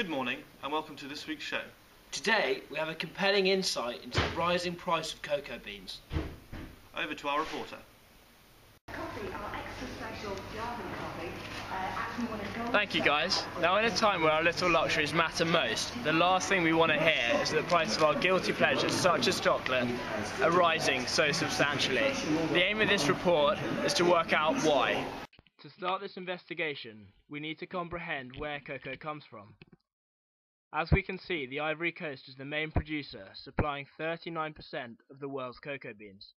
Good morning and welcome to this week's show. Today we have a compelling insight into the rising price of cocoa beans. Over to our reporter. Thank you guys. Now in a time where our little luxuries matter most, the last thing we want to hear is that the price of our guilty pleasures such as chocolate are rising so substantially. The aim of this report is to work out why. To start this investigation, we need to comprehend where cocoa comes from. As we can see, the Ivory Coast is the main producer, supplying 39% of the world's cocoa beans,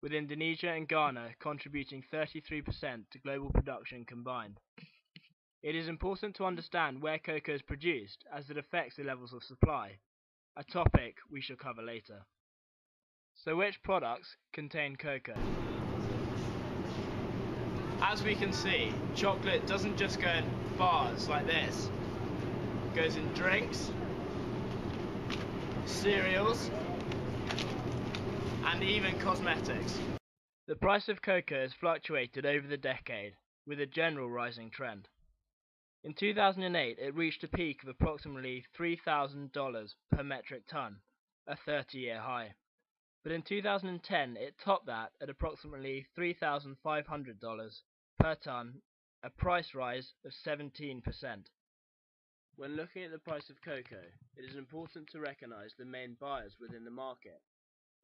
with Indonesia and Ghana contributing 33% to global production combined. It is important to understand where cocoa is produced, as it affects the levels of supply, a topic we shall cover later. So which products contain cocoa? As we can see, chocolate doesn't just go in bars like this. It goes in drinks, cereals, and even cosmetics. The price of cocoa has fluctuated over the decade, with a general rising trend. In 2008, it reached a peak of approximately $3,000 per metric ton, a 30-year high. But in 2010, it topped that at approximately $3,500 per ton, a price rise of 17%. When looking at the price of cocoa, it is important to recognize the main buyers within the market,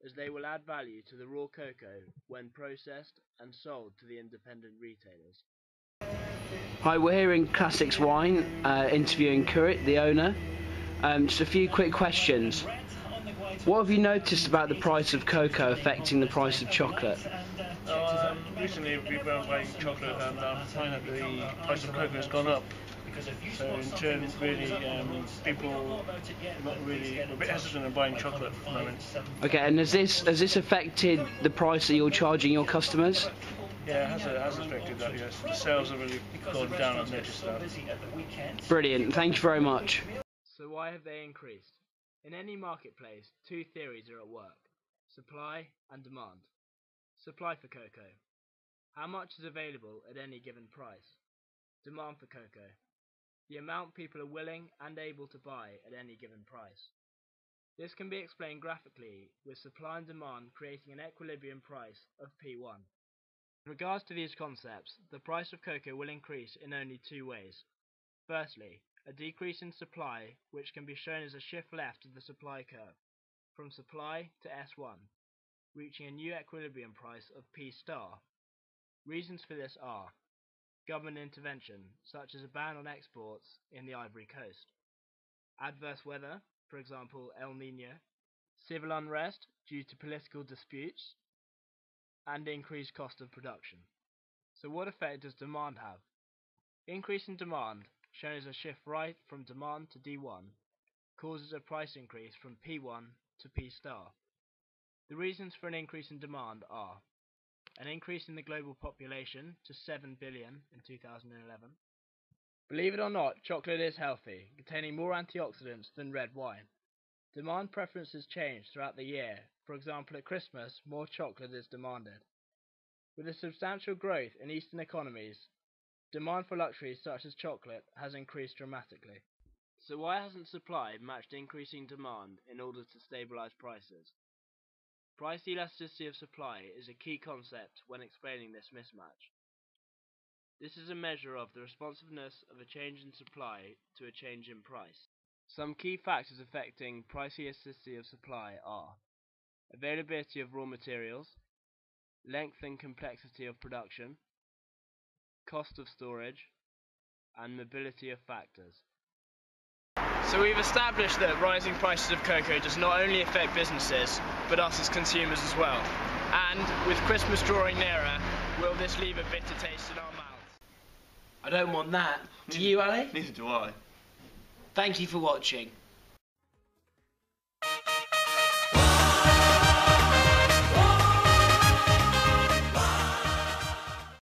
as they will add value to the raw cocoa when processed and sold to the independent retailers. Hi, we're here in Classics Wine, interviewing Kurit, the owner. Just a few quick questions. What have you noticed about the price of cocoa affecting the price of chocolate? Recently we've been buying chocolate and find that the price of cocoa has gone up. So in turn, really, people are not really a bit hesitant in buying chocolate at the moment. Okay, and has this affected the price that you're charging your customers? Yeah, it has affected that, yes. The sales have really gone down, I've noticed that. Brilliant, thank you very much. So why have they increased? In any marketplace, two theories are at work: supply and demand. Supply for cocoa. How much is available at any given price? Demand for cocoa. The amount people are willing and able to buy at any given price. This can be explained graphically with supply and demand creating an equilibrium price of P1. In regards to these concepts, the price of cocoa will increase in only two ways. Firstly, a decrease in supply, which can be shown as a shift left of the supply curve, from supply to S1, reaching a new equilibrium price of P star. Reasons for this are government intervention, such as a ban on exports in the Ivory Coast, adverse weather, for example El Niño, civil unrest due to political disputes, and increased cost of production. So what effect does demand have? Increase in demand, shown as a shift right from demand to D1, causes a price increase from P1 to P star. The reasons for an increase in demand are an increase in the global population to 7 billion in 2011. Believe it or not, chocolate is healthy, containing more antioxidants than red wine. Demand preferences change throughout the year. For example, at Christmas, more chocolate is demanded. With a substantial growth in Eastern economies, demand for luxuries such as chocolate has increased dramatically. So why hasn't supply matched increasing demand in order to stabilize prices? Price elasticity of supply is a key concept when explaining this mismatch. This is a measure of the responsiveness of a change in supply to a change in price. Some key factors affecting price elasticity of supply are availability of raw materials, length and complexity of production, cost of storage, and mobility of factors. So we've established that rising prices of cocoa does not only affect businesses, but us as consumers as well. And with Christmas drawing nearer, will this leave a bitter taste in our mouths? I don't want that. Do you, Ali? Neither do I. Thank you for watching.